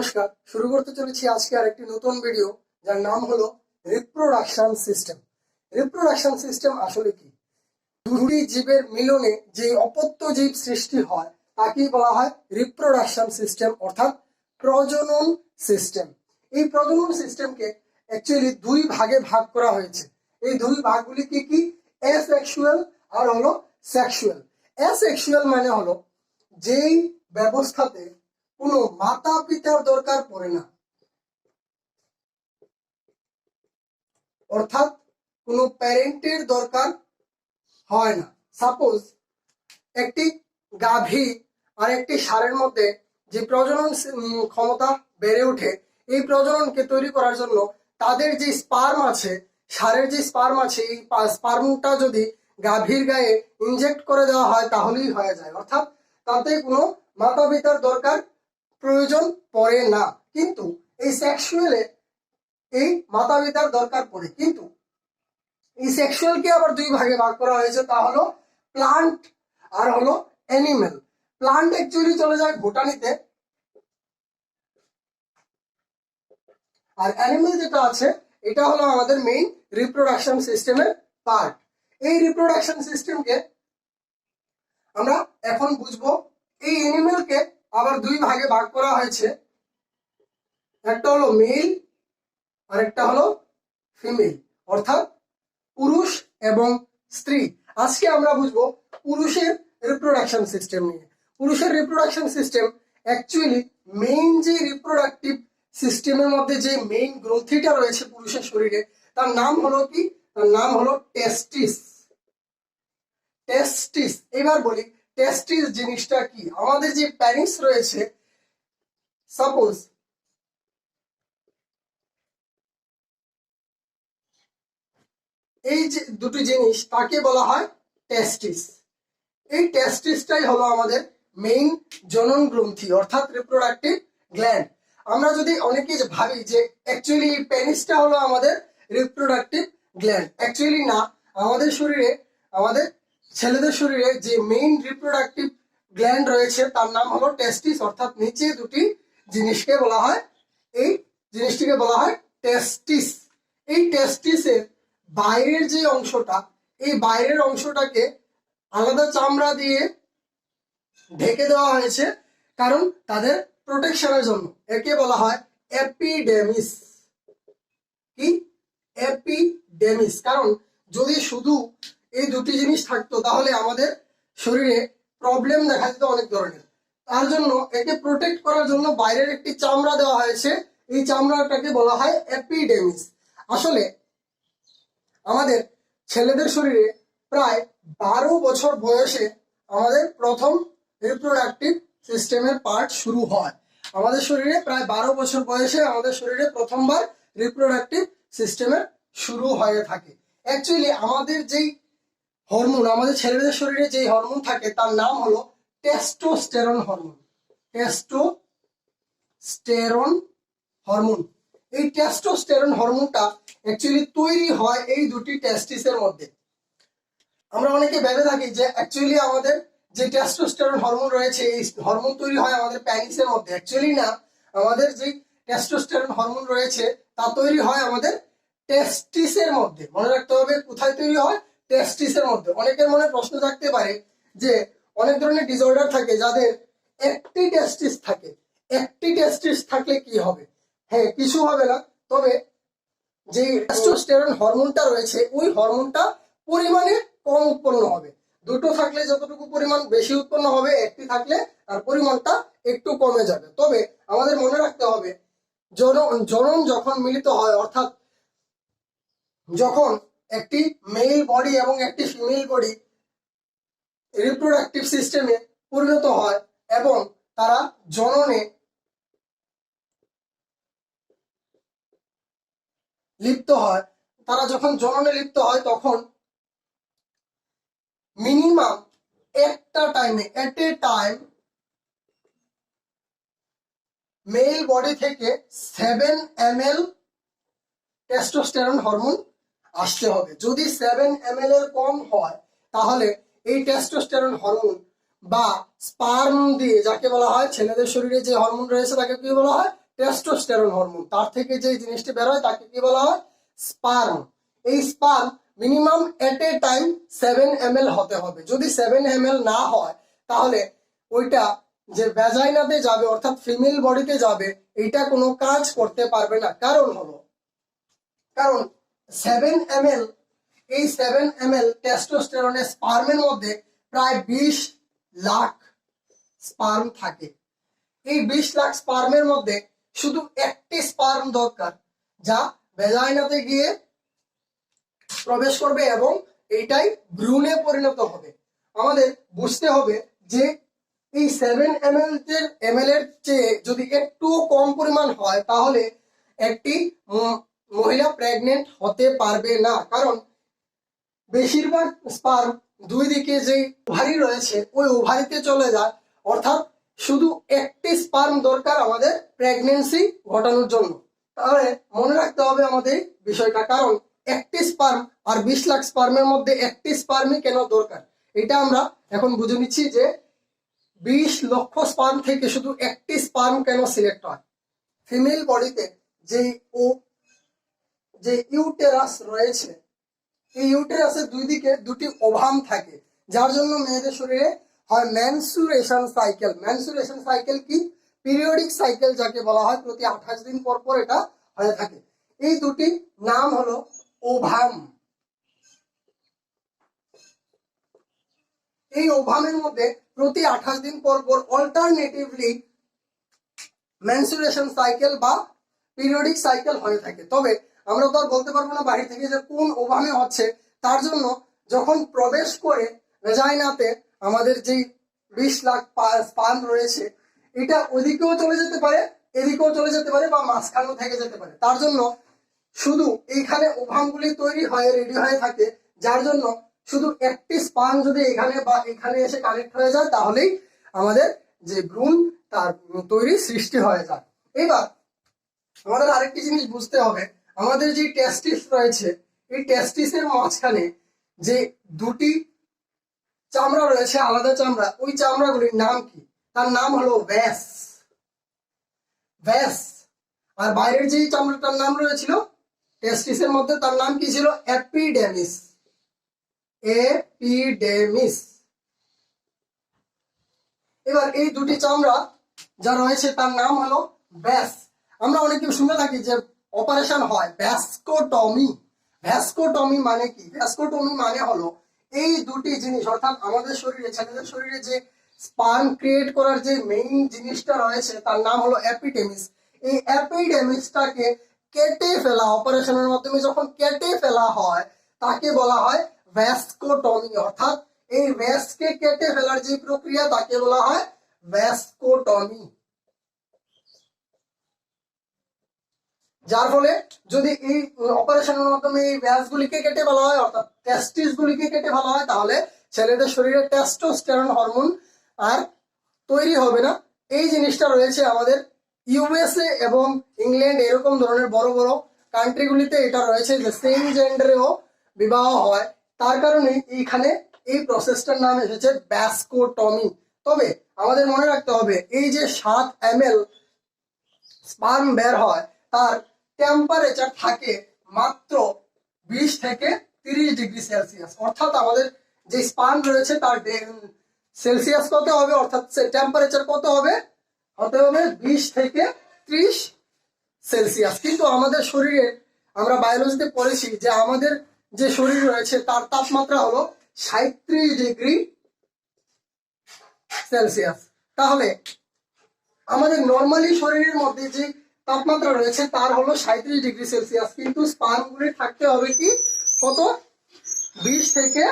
নমস্কার, শুরু করতে চলেছি আজকে আরেকটি নতুন ভিডিও, যার নাম হলো রিপ্রোডাকশন সিস্টেম। রিপ্রোডাকশন সিস্টেম আসলে কি? দুটি জীবের মিলনে যে অপত্য জীব সৃষ্টি হয় তাকেই বলা হয় রিপ্রোডাকশন সিস্টেম, অর্থাৎ প্রজনন সিস্টেম। এই প্রজনন সিস্টেমকে অ্যাকচুয়ালি দুই ভাগে ভাগ করা হয়েছে। এই দুই ভাগগুলি কি কি? অ্যাসেক্সুয়াল আর হলো সেক্সুয়াল। অ্যাসেক্সুয়াল মানে হলো যেই ব্যবস্থাতে কোনো মাতা পিতার দরকার পড়ে না, অর্থাৎ কোনো প্যারেন্টের দরকার হয় না। সাপোজ একটি গাভী আর একটি ষাঁড়ের মধ্যে যে প্রজনন ক্ষমতা বেড়ে ওঠে, এই প্রজননকে তৈরি করার জন্য তাদের যে স্পার্ম আছে, ষাঁড়ের যে স্পার্ম আছে, এই স্পার্মটা যদি গাভীর গায়ে ইনজেক্ট করে দেওয়া হয় তাহলেই হয়ে যায়, অর্থাৎ তাতে কোনো মাতা পিতার দরকার প্রয়োজন পড়ে না। কিন্তু এই সেক্সুয়ালে এই মাতা পিতার দরকার পড়ে। কিন্তু এই সেক্সুয়ালকে আবার দুই ভাগে ভাগ করা হয়েছে, তা হলো প্লান্ট আর হলো অ্যানিমেল। প্লান্ট অ্যাকচুয়ালি চলে যায় বোটানিতে, আর অ্যানিমেল যেটা আছে এটা হলো আমাদের মেইন রিপ্রোডাকশন সিস্টেমের পার্ট। এই রিপ্রোডাকশন সিস্টেমকে আমরা এখন বুঝবো। এই অ্যানিমেলকে আবার দুই ভাগে ভাগ করা হয়েছে, একটা হলো মেল আর একটা হলো ফিমেল, অর্থাৎ পুরুষ এবং স্ত্রী। আজকে আমরা বুঝবো পুরুষের রিপ্রোডাকশন সিস্টেম নিয়ে। পুরুষের রিপ্রোডাকশন সিস্টেম অ্যাকচুয়ালি মেইন যে রিপ্রোডাক্টিভ সিস্টেমের মধ্যে যে মেইন গ্রন্থিটা রয়েছে পুরুষের শরীরে, তার নাম হলো কি? তার নাম হলো টেস্টিস। টেস্টিস, এবার বলি টেস্টিস জিনিসটা কি। আমাদের যে প্যানিস রয়েছে, সাপোজ এই যে দুটি জিনিস, তাকে বলা হয় টেস্টিস। এই টেস্টিসটাই হলো আমাদের মেইন জনন গ্রন্থি, অর্থাৎ রিপ্রোডাক্টিভ গ্ল্যান্ড। আমরা যদি অনেকে ভাবি যে অ্যাকচুয়ালি এই পেনিসটা হলো আমাদের রিপ্রোডাক্টিভ গ্ল্যান্ড, অ্যাকচুয়ালি না। আমাদের শরীরে, আমাদের ছেলেদের শরীরে যে মেইন রিপ্রোডাক্টিভ গ্ল্যান্ড রয়েছে তার নাম হলো টেস্টিস, অর্থাৎ নিচে দুটি জিনিসকে বলা হয়, এই জিনিসটিকে বলা হয় টেস্টিস। এই টেস্টিসের বাইরের যে অংশটা, এই বাইরের অংশটাকে আলাদা চামড়া দিয়ে ঢেকে দেওয়া হয়েছে, কারণ তাদের প্রোটেকশনের জন্য। একে বলা হয় এপিডেমিস। কি? এপিডেমিস। কারণ যদি শুধু এই দুটি জিনিস থাকতো তাহলে আমাদের শরীরে প্রবলেম দেখা যেত অনেক ধরনের। তার জন্য একে প্রোটেক্ট করার জন্য বাইরের একটি চামড়া দেওয়া হয়েছে, এই চামড়াটাকে বলা হয় এপিডেমিস। আসলে আমাদের ছেলেদের শরীরে প্রায় 12 বছর বয়সে আমাদের প্রথম রিপ্রোডাক্টিভ সিস্টেমের পার্ট শুরু হয়। আমাদের শরীরে প্রায় 12 বছর বয়সে আমাদের শরীরে প্রথমবার রিপ্রোডাক্টিভ সিস্টেমের শুরু হয়ে থাকে। অ্যাকচুয়ালি আমাদের যেই হরমোন, আমাদের ছেলেদের শরীরে যেই হরমোন থাকে তার নাম হলো টেস্টোস্টেরন হরমোন। Testosterone hormone. এই টেস্টোস্টেরন হরমোনটা অ্যাকচুয়ালি তৈরি হয় এই দুটি টেস্টিসের মধ্যে। আমরা অনেকে ভেবে থাকি যে অ্যাকচুয়ালি আমাদের যে টেস্টোস্টেরন হরমোন রয়েছে, এই হরমোন তৈরি হয় আমাদের প্যানিসের মধ্যে। অ্যাকচুয়ালি না, আমাদের যে টেস্টোস্টেরন হরমোন রয়েছে তা তৈরি হয় আমাদের টেস্টিসের মধ্যে। মনে রাখতে হবে কোথায় তৈরি হয়? টেস্টিসের মধ্যে। অনেকের মনে প্রশ্ন থাকতে পারে যে অনেক ধরনের ডিসঅর্ডার থাকে যাদের একটি টেস্টিস থাকে। একটি টেস্টিস থাকলে কি হবে? হ্যাঁ, কিছু হবে না, তবে যে টেস্টোস্টেরন হরমোনটা রয়েছে ওই হরমোনটা পরিমাণে কম উৎপন্ন হবে। দুটো থাকলে যতটুকু পরিমাণ বেশি উৎপন্ন হবে, একটি থাকলে তার পরিমাণটা একটু কমে যাবে। তবে আমাদের মনে রাখতে হবে জনন যখন মিলিত হয়, অর্থাৎ যখন একটি মেল বডি এবং একটি ফিমেল বডি রিপ্রোডাক্টিভ সিস্টেমে পরিণত হয় এবং তারা জননে লিপ্ত হয়, তারা যখন জননে লিপ্ত হয় তখন মিনিমাম একটা টাইমে, এট এ টাইম, মেল বডি থেকে 7 ml টেস্টোস্টেরন হরমোন আসতে হবে। যদি 7 ml এর কম হয় তাহলে এই টেস্টোস্টেরন হরমোন বা স্পার্ম দিয়ে, যাকে বলা হয় ছেলেদের শরীরে যে হরমোন রয়েছে তাকে কি বলা হয়? টেস্টোস্টেরন হরমোন, তার থেকে যে জিনিসটি বের হয় তাকে কি বলা হয়? স্পার্ম। এই স্পার্ম মিনিমাম এট এ টাইম 7 ml হতে হবে। যদি 7 ml না হয় তাহলে ওইটা যে ভ্যাজাইনাতে যাবে অর্থাৎ ফিমেল বডিতে যাবে, এটা কোনো কাজ করতে পারবে না। কারণ 7 ml, এই 7 ml টেস্টোস্টেরনের স্পার্মের মধ্যে প্রায় 20 লাখ স্পার্ম থাকে। এই 20 লাখ স্পার্মের মধ্যে শুধু একটি স্পার্ম দরকার যা ভ্যাজাইনাতে গিয়ে প্রবেশ করবে এবং এইটাই ভ্রূণে পরিণত হবে। আমাদের বুঝতে হবে যে এই 7 ml এর চেয়ে যদি একটু কম পরিমাণ হয় তাহলে একটি মহিলা প্রেগনেন্ট হতে পারবে না। কারণ বেশিরভাগ স্পার্ম দুই দিকে যে ওভারি রয়েছে ওই ওভারিতে চলে যায়, অর্থাৎ শুধু একটি স্পার্ম দরকার আমাদের প্রেগনেন্সি ঘটানোর জন্য। তাহলে মনে রাখতে হবে আমাদের বিষয়টা, কারণ একটি স্পার্ম আর 20 লাখ স্পার্মের মধ্যে একটি স্পার্মই কেন দরকার, এটা আমরা এখন বুঝে নিচ্ছি যে 20 লক্ষ স্পার্ম থেকে শুধু একটি স্পার্ম কেন সিলেক্ট হয়। ফিমেল বডিতে যে ইউটেরাস রয়েছে, এই ইউটেরাসের দুই দিকে দুটি ওভাম থাকে, যার জন্য মেয়েদের শরীরে হয় মেনসুরেশন সাইকেল। মেনসুরেশন সাইকেল কি? পিরিয়ডিক সাইকেল যাকে বলা হয়, প্রতি 28 দিন পর পর এটা হয়ে থাকে। এই দুটি নাম হলো ওভাম। এই ওভামের মধ্যে প্রতি 28 দিন পর পর অল্টারনেটিভলি মেনসুরেশন সাইকেল বা পিরিয়ডিক সাইকেল হয়ে থাকে। তবে আমরা তো আর বলতে পারবো না বাহির থেকে যে কোন ওভামে হচ্ছে। তার জন্য যখন প্রবেশ করে ভেজাইনাতে আমাদের যে 20 লাখ স্পার্ম রয়েছে, এটা ওইদিকেও চলে যেতে পারে, এদিকেও চলে যেতে পারে, বা মাঝখানেও থেকে যেতে পারে। তার জন্য শুধু এইখানে ওভামগুলি তৈরি হয়ে রেডি হয়ে থাকে, যার জন্য শুধু একটি স্পার্ম যদি এখানে বা এখানে এসে কানেক্ট হয়ে যায় তাহলেই আমাদের যে ভ্রূণ তার তৈরি সৃষ্টি হয়ে যায়। এবার আমাদের আরেকটি জিনিস বুঝতে হবে, আমাদের যে টেস্টিস রয়েছে এই টেস্টিসের মাঝখানে যে দুটি চামড়া রয়েছে, আলাদা চামড়া, ওই চামড়াগুলির নাম কি? তার নাম হলো ভ্যাস। আর বাইরের যে চামড়াটার নাম রয়েছিল টেস্টিসের মধ্যে, তার নাম কি ছিল? এপিডেমিস। এবার এই দুটি চামড়া যা রয়েছে তার নাম হলো ব্যাস। আমরা অনেকে শুনে থাকি যে অপারেশন হয় ভ্যাসকোটমি। ভ্যাসকোটমি মানে কি? ভ্যাসকোটমি মানে হলো এই দুটি জিনিস, অর্থাৎ আমাদের শরীরে, ছেলেদের শরীরে যে স্পার্ম ক্রিয়েট করার যে মেইন জিনিসটা রয়েছে তার নাম হলো এপিডেমিস। এই এপিডেমিসটাকে কেটে ফেলা, অপারেশনের মাধ্যমে যখন কেটে ফেলা হয় তাকে বলা হয় ভ্যাসকোটমি। অর্থাৎ এই ভ্যাসকে কেটে ফেলার যে প্রক্রিয়া তাকে বলা হয় ভ্যাসকোটমি। যার ফলে যদি এই অপারেশনের মাধ্যমে এই ভ্যাসগুলিকে কেটে ফেলা হয়, অর্থাৎ টেস্টিস গুলিকে কেটে ফেলা হয়, তাহলে ছেলেদের শরীরে টেস্টোস্টেরন হরমোন আর তৈরি হবে না। এই জিনিসটা রয়েছে আমাদের ইউএসএ এবং ইংল্যান্ড, এরকম ধরনের বড় বড় কান্ট্রিগুলিতে এটা রয়েছে যে সেম জেন্ডারেও বিবাহ হয়। তার কারণে এইখানে এই প্রসেসটার নাম এসেছে ভ্যাসকোটমি। তবে আমাদের মনে রাখতে হবে এই যে 7 ml স্পার্ম বের হয় তার টেম্পারেচার থাকে মাত্র 20 থেকে 30 ডিগ্রি সেলসিয়াস। অর্থাৎ আমাদের যে স্পার্ম রয়েছে তার সেলসিয়াস কত হবে, অর্থাৎ টেম্পারেচার কত হবে? হতে হবে 20 থেকে 30 সেলসিয়াস। কিন্তু আমাদের শরীরে আমরা বায়োলজিতে পড়েছি যে আমাদের যে শরীর রয়েছে তার তাপমাত্রা হলো 37 ডিগ্রি সেলসিয়াস। তাহলে আমাদের নর্মালি শরীরের মধ্যে যে তাপমাত্রা রয়েছে তার হলো 37 ডিগ্রি সেলসিয়াস, কিন্তু স্পার্মগুলি থাকতে হবে কি কত? 20 থেকে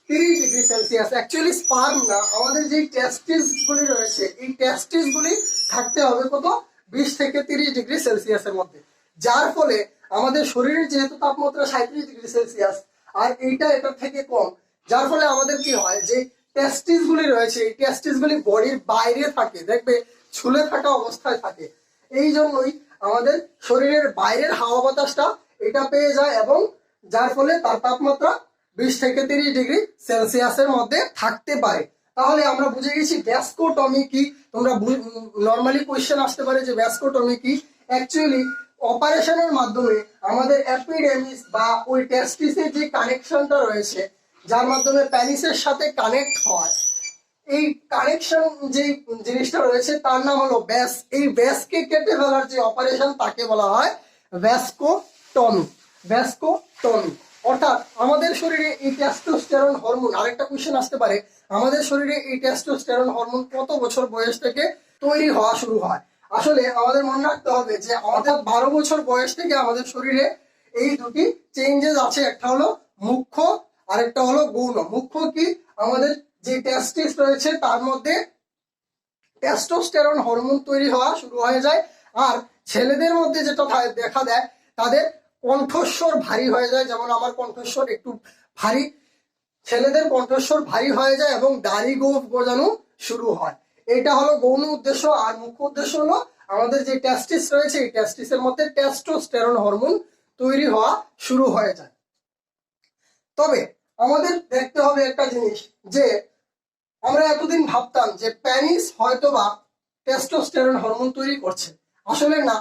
30 ডিগ্রি সেলসিয়াস। অ্যাকচুয়ালি স্পার্ম না, আমাদের যে টেস্টিস গুলি রয়েছে এই টেস্টিস গুলি থাকতে হবে কত? 20 থেকে 30 ডিগ্রি সেলসিয়াসের মধ্যে। যার ফলে আমাদের শরীরের যেহেতু তাপমাত্রা 37 ডিগ্রি সেলসিয়াস আর এইটা এটার থেকে কম, যার ফলে আমাদের কি হয় যে টেস্টিস গুলি রয়েছে এই টেস্টিস গুলি বডির বাইরে থাকে, দেখবে ঝুলে থাকা অবস্থায় থাকে। এই জন্যই আমাদের শরীরের বাইরের হাওয়া বাতাসটা এটা পেয়ে যায় এবং যার ফলে তার তাপমাত্রা 20 থেকে 30 ডিগ্রি সেলসিয়াসের মধ্যে থাকতে পারে। তাহলে আমরা বুঝে গেছি ভ্যাসকোটমি কি। তোমরা নর্মালি কোয়েশ্চেন আসতে পারে যে ভ্যাসকোটমি কি। অ্যাকচুয়ালি অপারেশনের মাধ্যমে আমাদের এপিডেমিস বা ওই টেস্টিসের যে কানেকশনটা রয়েছে, যার মাধ্যমে প্যানিসের সাথে কানেক্ট হয়, এই কানেকশন যে জিনিসটা রয়েছে তার নাম হলো ব্যাস। এই ব্যাসকে কেটে ফেলার যে অপারেশন তাকে বলা হয় ভ্যাসকোটমি। ভ্যাসকোটমি অর্থাৎ আমাদের শরীরে এই টেস্টোস্টেরন হরমোন, আরেকটা কোশ্চেন আসতে পারে, আমাদের শরীরে এই টেস্টোস্টেরন হরমোন কত বছর বয়স থেকে তৈরি হওয়া শুরু হয়? আসলে আমাদের মনে রাখতে হবে যে অর্থাৎ 12 বছর বয়স থেকে আমাদের শরীরে এই দুটি চেঞ্জেস আছে। একটা হলো মুখ্য, আরেকটা হলো গৌণ। মুখ্য কি, আমাদের যে টেস্টিস রয়েছে তার মধ্যে টেস্টোস্টেরন হরমোন তৈরি হওয়া শুরু হয়ে যায়। আর ছেলেদের মধ্যে যেটা দেখা দেয়, তাদের কণ্ঠস্বর ভারী হয়ে যায়। যেমন আমার কণ্ঠস্বর একটু ভারী, ছেলেদের কণ্ঠস্বর ভারী হয়ে যায় এবং দাড়ি গোঁফ গজানো শুরু হয়। এটা হলো গৌণ উদ্দেশ্য। আর মুখ্য উদ্দেশ্য হলো আমাদের যে টেস্টিস রয়েছে এই টেস্টিসের মধ্যে টেস্টোস্টেরন হরমোন তৈরি হওয়া শুরু হয়ে যায়। তবে আমাদের দেখতে হবে একটা জিনিস, যে আমরা এতদিন ভাবতাম যে প্যানিস হয়তোবা টেস্টোস্টেরন হরমোন তৈরি করছে। আসলে না,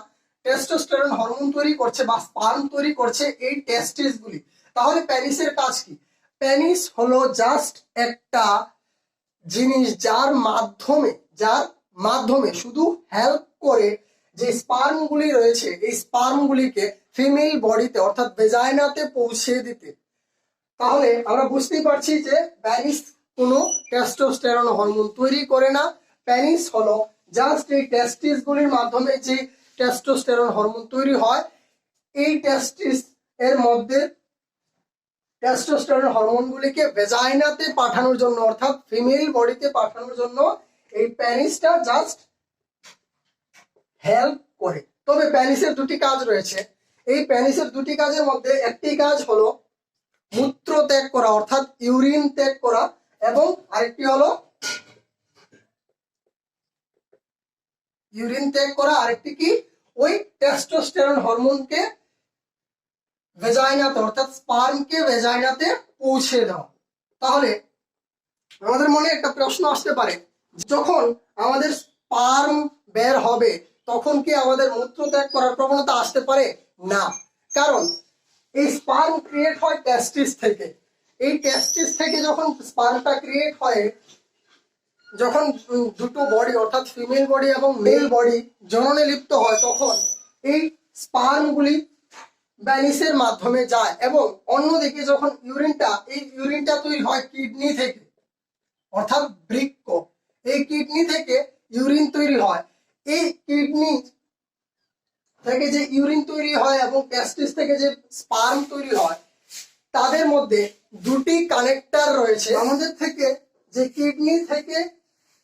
টেস্টোস্টেরন হরমোন তৈরি করছে বা স্পার্ম তৈরি করছে এই টেস্টিস গুলি। তাহলে প্যানিসের কাজ কি? প্যানিস হলো জাস্ট একটা জিনিস যার মাধ্যমে শুধু হেল্প করে যে স্পার্ম গুলি রয়েছে এই স্পার্ম গুলিকে ফিমেল বডিতে অর্থাৎ ভেজাইনাতে পৌঁছে দিতে। তাহলে আমরা বুঝতেই পারছি যে প্যানিস কোনো টেস্টোস্টেরন হরমোন তৈরি করে না। প্যানিস হলো জাস্ট এই টেস্টিস গুলির মাধ্যমে যে টেস্টোস্টেরন হরমোন তৈরি হয়, এই টেস্টিস এর মধ্যে টেস্টোস্টেরন হরমোনগুলিকে ভেজাইনাতে পাঠানোর জন্য অর্থাৎ ফিমেল বডিতে পাঠানোর জন্য এই প্যানিসটা জাস্ট হেল্প করে। তবে প্যানিসের দুটি কাজ রয়েছে। এই প্যানিসের দুটি কাজের মধ্যে একটি কাজ হলো মূত্র ত্যাগ করা অর্থাৎ ইউরিন ত্যাগ করা, এবং আরেকটি হলো ইউরিন ত্যাগ করা, আরেকটি কি, ওই টেস্টোস্টেরন হরমোনকে ভেজাইনাতে অর্থাৎ স্পার্মকে ভেজাইনাতে পৌঁছে দেওয়া। তাহলে আমাদের মনে একটা প্রশ্ন আসতে পারে, যখন আমাদের স্পার্ম বের হবে তখন কি আমাদের মূত্র ত্যাগ করার প্রবণতা আসতে পারে? না, কারণ এই স্পার্ম ক্রিয়েট হয় টেস্টিস থেকে। এই টেস্টিস থেকে যখন স্পার্মটা ক্রিয়েট হয়, যখন দুটো বডি অর্থাৎ ফিমেল বডি এবং মেল বডি জননে লিপ্ত হয়, তখন এই স্পার্মগুলি প্যানিসের মাধ্যমে যায়। এবং অন্যদিকে যখন এই ইউরিনটা তৈরি হয় কিডনি থেকে অর্থাৎ বৃক্ক, এই কিডনি থেকে ইউরিন তৈরি হয়। এই কিডনি থেকে যে ইউরিন তৈরি হয় এবং টেস্টিস থেকে যে স্পার্ম তৈরি হয়, তাদের মধ্যে দুটি কানেক্টর রয়েছে। আমাদের থেকে যে কিডনি থেকে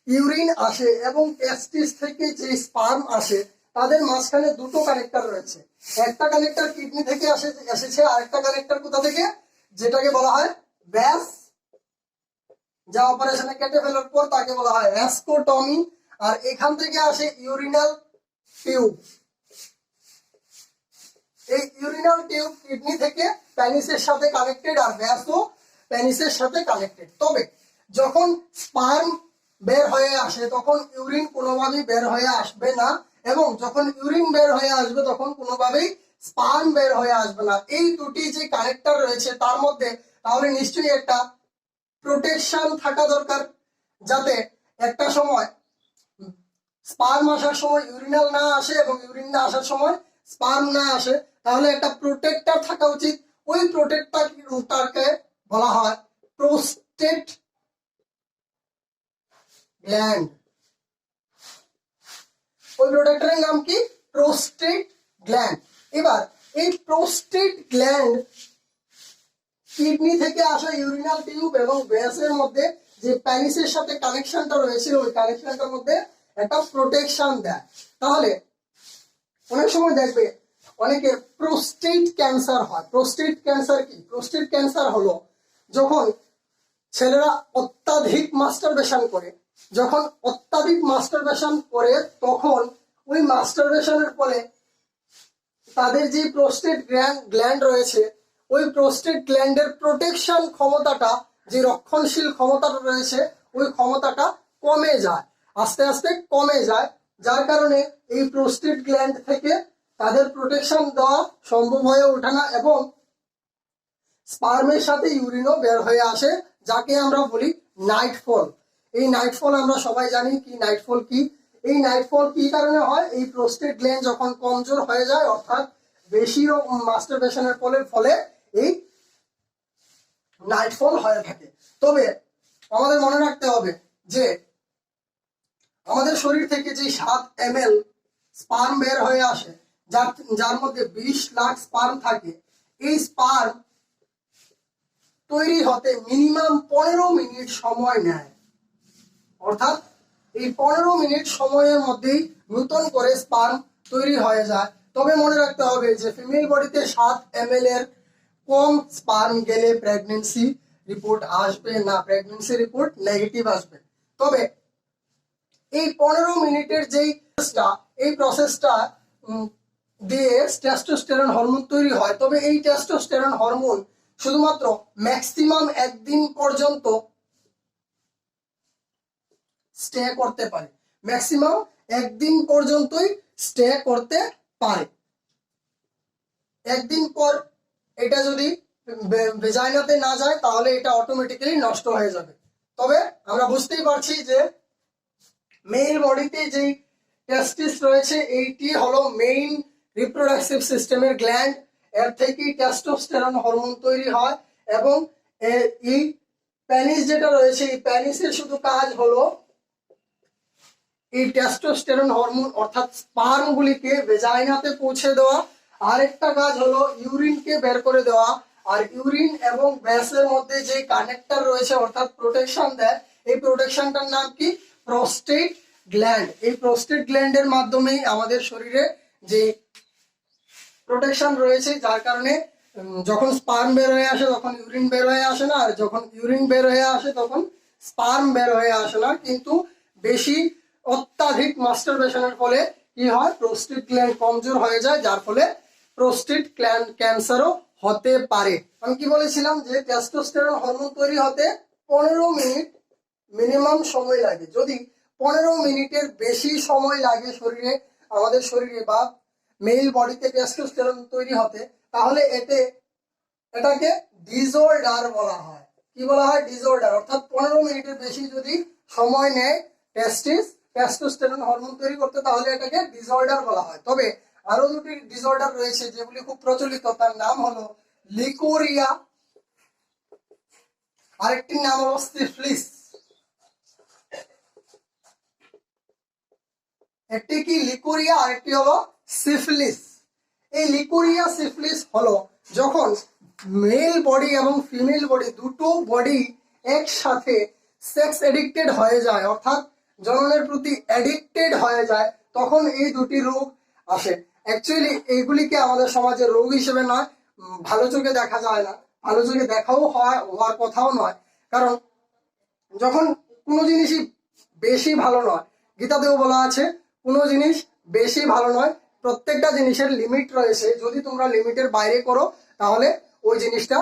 ইউরিন আসে এবং টেস্টিস থেকে যে স্পার্ম আসে, তাদের মাঝখানে দুটো কানেক্টর রয়েছে। একটা কানেক্টর কিডনি থেকে এসেছে, আরেকটা কানেক্টর কোথা থেকে, যেটাকে বলা হয় ব্যাস, যা অপারেশনে কেটে ফেলার পর তাকে বলা হয় ভ্যাসকোটমি। আর এখান থেকে আসে ইউরিনাল টিউব। এই ইউরিনাল টিউব কিডনি থেকে প্যানিসের সাথে কানেক্টেড, আর ভ্যাসও প্যানিসের সাথে কানেক্টেড। তবে যখন স্পার্ম বের হয়ে আসে তখন ইউরিন কোনোভাবেই বের হয়ে আসবে না, এবং যখন ইউরিন বের হয়ে আসবে তখন কোনোভাবেই স্পার্ম বের হয়ে আসবে না। এই দুটি যে কানেক্টর রয়েছে তার মধ্যে তাহলে নিশ্চয়ই একটা প্রোটেকশন থাকা দরকার, যাতে একটা সময় স্পার্ম আসার সময় ইউরিনাল না আসে এবং ইউরিন না আসার সময় স্পার্ম না আসে। তাহলে একটা প্রোটেক্টর থাকা উচিত। ওই প্রোটেক্টরটাকে বলা হয় প্রোস্টেট গ্ল্যান্ড। ওই প্রোটেক্টরের নাম কি? Prostate gland. এবার এই প্রোস্টেট গ্ল্যান্ড কিডনি থেকে আসা ইউরিনাল টিউব এবং ভ্যাসের মধ্যে যে প্যানিসের সাথে কানেকশনটা রয়েছে ওই কানেকশনটার মধ্যে একটা প্রোটেকশন দেয়। তাহলে অনেক সময় দেখবে অনেকের প্রোস্টেট ক্যান্সার হয়। প্রোস্টেট ক্যান্সার কি? প্রোস্টেট ক্যান্সার হলো যখন ছেলেরা অত্যাধিক মাস্টারবেশন করে। যখন অত্যাধিক মাস্টারবেশন করে তখন ওই মাস্টারবেশনের ফলে তাদের যে প্রোস্টেট গ্ল্যান্ড রয়েছে ওই প্রোস্টেট গ্ল্যান্ডের প্রোটেকশন ক্ষমতাটা, যে রক্ষণশীল ক্ষমতাটা রয়েছে, ওই ক্ষমতাটা কমে যায়, আস্তে আস্তে কমে যায়, যার কারণে এই প্রোস্টেট গ্ল্যান্ড থেকে তাদের প্রোটেকশন দেওয়া সম্ভব হয়ে ওঠে না এবং স্পার্মের সাথে ইউরিনও বের হয়ে আসে, যাকে আমরা বলি নাইটফল। এই নাইটফল আমরা সবাই জানি কি নাইটফল কি। এই নাইটফল কি কারণে হয়? এই প্রোস্টেট গ্ল্যান্ড যখন কমজোর হয়ে যায়, অর্থাৎ বেশি মাস্টারবেশনের ফলে এই নাইটফল হয়ে থাকে। তবে আমাদের মনে রাখতে হবে যে আমাদের শরীর থেকে যে 7 ml স্পার্ম বের হয়ে আসে, যার মধ্যে 20 লাখ স্পার্ম থাকে, এই স্পার্ম তৈরি হতে মিনিমাম 15 মিনিট সময় নেয়। অর্থাৎ এই 15 মিনিট সময়ের মধ্যেই নতুন করে স্পার্ম তৈরি হয়ে যায়। তবে মনে রাখতে হবে যে ফিমেল বডিতে 7 ml এর কম স্পার্ম গেলে প্রেগন্যান্সি রিপোর্ট আসবে না, প্রেগন্যান্সি রিপোর্ট নেগেটিভ আসবে। তবে এই 15 মিনিটের যেই প্রসেসটা দিয়ে টেস্টোস্টেরন হরমোন তৈরি হয়, তবে এই টেস্টোস্টেরন হরমোন শুধুমাত্র ম্যাক্সিমাম 1 দিন পর্যন্ত স্টে করতে পারে, ম্যাক্সিমাম 1 দিন পর্যন্তই স্টে করতে পারে। 1 দিন পর এটা যদি ভেজাইনাতে না যায় তাহলে এটা অটোমেটিক্যালি নষ্ট হয়ে যাবে। তবে আমরা বুঝতেই পারছি যে মেল বডিতে যেই টেস্টিস রয়েছে, এইটি হলো মেইন রিপ্রোডাকটিভ সিস্টেমের গ্ল্যান্ড। এর থেকেই টেস্টোস্টেরন হরমোন তৈরি হয় এবং এই প্যানিস যেটা রয়েছে, এই প্যানিসের শুধু কাজ হলো এই টেস্টোস্টেরন হরমোন অর্থাৎ স্পার্ম গুলিকে ভেজাইনাতে পৌঁছে দেওয়া। আরেকটা কাজ হলো ইউরিনকে বের করে দেওয়া। আর ইউরিন এবং ব্যাসের মধ্যে যে কানেক্টর রয়েছে অর্থাৎ প্রোটেকশন দেয়, এই প্রোটেকশনটার নাম কি? Prostate gland. এই প্রোস্টেট গ্ল্যান্ডের মাধ্যমেই আমাদের শরীরে যে প্রোটেকশন রয়েছে, যার কারণে যখন স্পার্ম বের হয়ে আসে তখন ইউরিন বের হয়ে আসে না, আর যখন ইউরিন বের হয়ে আসে তখন স্পার্ম বের হয়ে আসে না। কিন্তু বেশি অত্যাধিক মাস্টারবেশনের ফলে কি হয়? প্রোস্টেট গ্ল্যান্ড কমজোর হয়ে যায়, যার ফলে প্রোস্টেট গ্ল্যান্ড ক্যান্সারও হতে পারে। আমি কি বলেছিলাম যে টেস্টোস্টেরন হরমোন তৈরি হতে 15 মিনিট মিনিমাম সময় লাগে। যদি 15 মিনিটের বেশি সময় লাগে আমাদের শরীরে বা মেল বডিতে টেস্টোস্টেরন তৈরি হতে, তাহলে এটাকে ডিসঅর্ডার বলা হয়। কি বলা হয়? ডিসঅর্ডার। অর্থাৎ 15 মিনিটের বেশি যদি সময় নেয় টেস্টোস্টেরন হরমোন তৈরি করতে, তাহলে এটাকে ডিসঅর্ডার বলা হয়। তবে আরো দুটি ডিসঅর্ডার রয়েছে যেগুলি খুব প্রচলিত, তার নাম হলো লিকোরিয়া, আরেকটির নাম হলো সিফিলিস। একটি কি লিকোরিয়া, আরেকটি হলো সিফিলিস। এই লিকোরিয়া সিফিলিস হলো যখন মেল বডি এবং ফিমেল বডি দুটো বডি একসাথে সেক্স এডিক্টেড হয়ে যায়, অর্থাৎ জননের প্রতি এডিক্টেড হয়ে যায়, তখন এই দুটি রোগ আসে। অ্যাকচুয়ালি এইগুলিকে আমাদের সমাজে রোগ হিসেবে নয়, ভালো চোখে দেখা যায় না, ভালো চোখে দেখাও হওয়ার কথাও নয়। কারণ যখন কোনো জিনিসই বেশি ভালো নয়, গীতাতেও বলা আছে কোনো জিনিস বেশি ভালো নয়, প্রত্যেকটা জিনিসের লিমিট রয়েছে। যদি তোমরা লিমিটের বাইরে করো তাহলে ওই জিনিসটা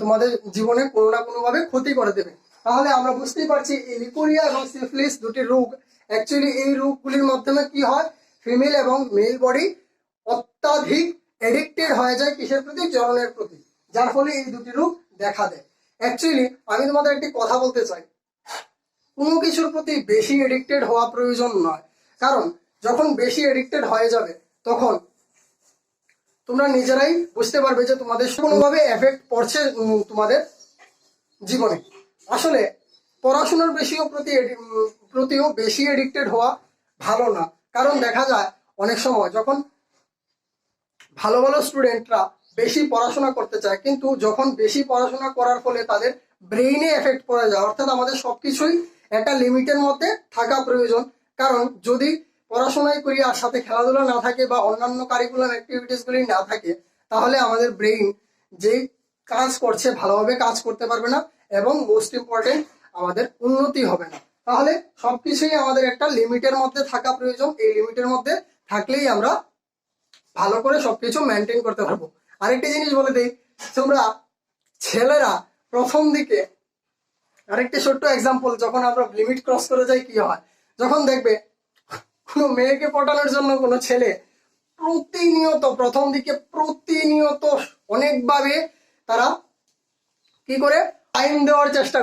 তোমাদের জীবনে কোনো না কোনো ভাবে ক্ষতি করে দেবে। তাহলে আমরা বুঝতেই পারছি এই লিকোরিয়া এবং সিফিলিস দুটি রোগ। অ্যাকচুয়ালি এই রোগগুলির মাধ্যমে কি হয়? ফিমেল এবং মেল বডি অত্যাধিক এডিক্টেড হয়ে যায় কিসের প্রতি? জননের প্রতি, যার ফলে এই দুটি রোগ দেখা দেয়। অ্যাকচুয়ালি আমি তোমাদের একটি কথা বলতে চাই, কোনো কিছুর প্রতি বেশি এডিক্টেড হওয়া প্রয়োজন নয়। কারণ যখন বেশি এডিক্টেড হয়ে যাবে তখন তোমরা নিজেরাই বুঝতে পারবে যে তোমাদের কোনোভাবে এফেক্ট পড়ছে তোমাদের জীবনে। আসলে পড়াশোনার প্রতিও বেশি এডিক্টেড হওয়া ভালো না। কারণ দেখা যায় অনেক সময় যখন ভালো ভালো স্টুডেন্টরা বেশি পড়াশোনা করতে চায়, কিন্তু যখন বেশি পড়াশোনা করার ফলে তাদের ব্রেইনে এফেক্ট পড়ে যায়। অর্থাৎ আমাদের সবকিছুই একটা লিমিটের মধ্যে থাকা প্রয়োজন। কারণ যদি পড়াশোনায় করি আর সাথে খেলাধুলা না থাকে বা অন্যান্য কারিকুলাম অ্যাক্টিভিটিস গুলি না থাকে, তাহলে আমাদের ব্রেইন যেই কাজ করছে ভালোভাবে কাজ করতে পারবে না এবং মোস্ট ইম্পর্টেন্ট আমাদের উন্নতি হবে না। তাহলে সবকিছুই আমাদের একটা লিমিটের মধ্যে থাকা প্রয়োজন। এই লিমিটের মধ্যে থাকলেই আমরা ভালো করে সবকিছু মেনটেন করতে পারবো। আরেকটি জিনিস বলে দিই, তোমরা ছেলেরা প্রথম দিকে আরেকটি ছোট্ট এক্সাম্পল, যখন আমরা লিমিট ক্রস করে যাই কি হয়, যখন দেখবে কোনো মেয়েকে পটানোর জন্য কোনো ছেলে প্রতিনিয়ত, প্রথম দিকে প্রতিনিয়ত অনেকভাবে তারা কি করে টাইম দেওয়ার চেষ্টা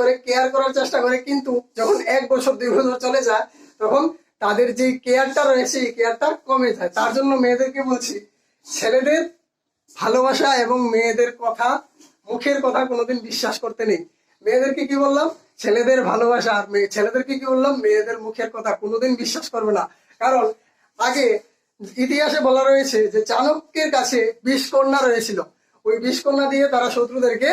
করে, কেয়ার করার চেষ্টা করে, কিন্তু যখন 1 বছর 2 বছর চলে যায় তখন তাদের যে কেয়ারটা রয়েছে এই কেয়ারটা কমে যায়। তার জন্য মেয়েদেরকে বলছি, ছেলেদের ভালোবাসা এবং মেয়েদের কথা, মুখের কথা কোনোদিন বিশ্বাস করতে নেই। মেয়েদেরকে কি বললাম, ছেলেদের ভালোবাসা, আর ছেলেদেরকে কি বললাম, মেয়েদের মুখের কথা কোনোদিন বিশ্বাস করবে না। কারণ আগে ইতিহাসে বলা রয়েছে যে চাণক্যের কাছে 20 কন্যা রয়েছিল, ওই 20 কন্যা দিয়ে তারা শত্রুদেরকে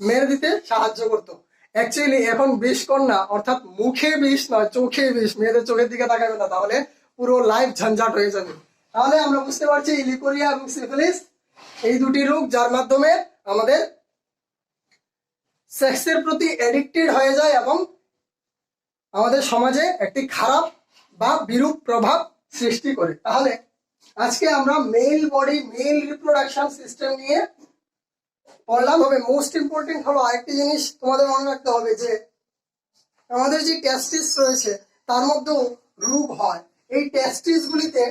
মেরে দিতে সাহায্য করতো। অ্যাকচুয়ালি এখন 20 কন্যা, অর্থাৎ মুখে 20 নয়, চোখে 20, মেয়েদের চোখের দিকে তাকাবে না, তাহলে পুরো লাইফ ঝঞ্ঝাট হয়ে যাবে। তাহলে আমরা বুঝতে পারছি ইলিকোরিয়া এবং সিফিলিস এই দুটি রোগ যার মাধ্যমে আমাদের সেক্সের প্রতি এডিক্টেড হয়ে যায় এবং আমাদের সমাজে একটি খারাপ বা বিরূপ প্রভাব সৃষ্টি করে। তাহলে আজকে আমরা male body, male reproduction system নিয়ে পড়লাম। হবে মোস্ট ইম্পর্টেন্ট হলো আরেকটি জিনিস তোমাদের মনে রাখতে হবে যে আমাদের যে টেস্টিস রয়েছে তার মধ্যেও রোগ হয়। এই টেস্টিস গুলিতে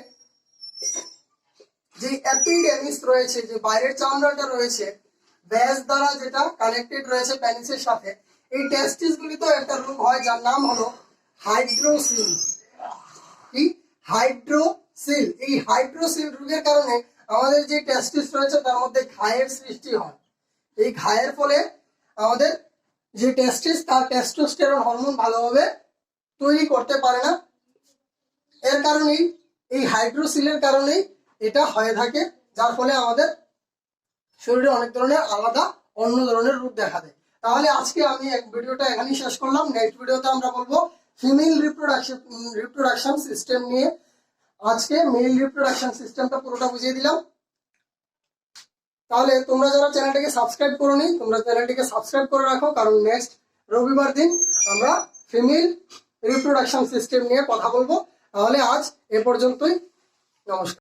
যে এপিডেমিস রয়েছে, যে বাইরের চামড়াটা রয়েছে ব্যাস দ্বারা যেটা কানেক্টেড রয়েছে পেনিসের সাথে, এই টেস্টিস গুলিতেও একটা রোগ হয় যার নাম হলো হাইড্রোসিল। কি হাইড্রোসিল? এই হাইড্রোসিল রোগের কারণে আমাদের যে টেস্টিস রয়েছে তার মধ্যে ঘায়ের সৃষ্টি হয়। এই ঘায়ের ফলে আমাদের যে টেস্টিস তার টেস্টোস্টেরন হরমোন ভালোভাবে তৈরি করতে পারে না। এর কারণেই, এই হাইড্রোসিলের কারণেই এটা হয়ে থাকে, যার ফলে আমাদের শরীরে অনেক ধরনের আলাদা অন্য ধরনের রূপ দেখা দেয়। তাহলে আজকে আমি ভিডিওটা এখানেই শেষ করলাম। নেক্সট ভিডিওতে আমরা বলবো ফিমেল রিপ্রোডাকশন সিস্টেম নিয়ে। আজকে মেল রিপ্রোডাকশন সিস্টেমটা পুরোটা বুঝিয়ে দিলাম। তাহলে তোমরা যারা চ্যানেলটিকে সাবস্ক্রাইব করোনি, তোমরা চ্যানেলটিকে সাবস্ক্রাইব করে রাখো, কারণ নেক্সট রবিবার দিন আমরা ফিমেল রিপ্রোডাকশন সিস্টেম নিয়ে কথা বলবো। তাহলে আজ এ পর্যন্তই, নমস্কার।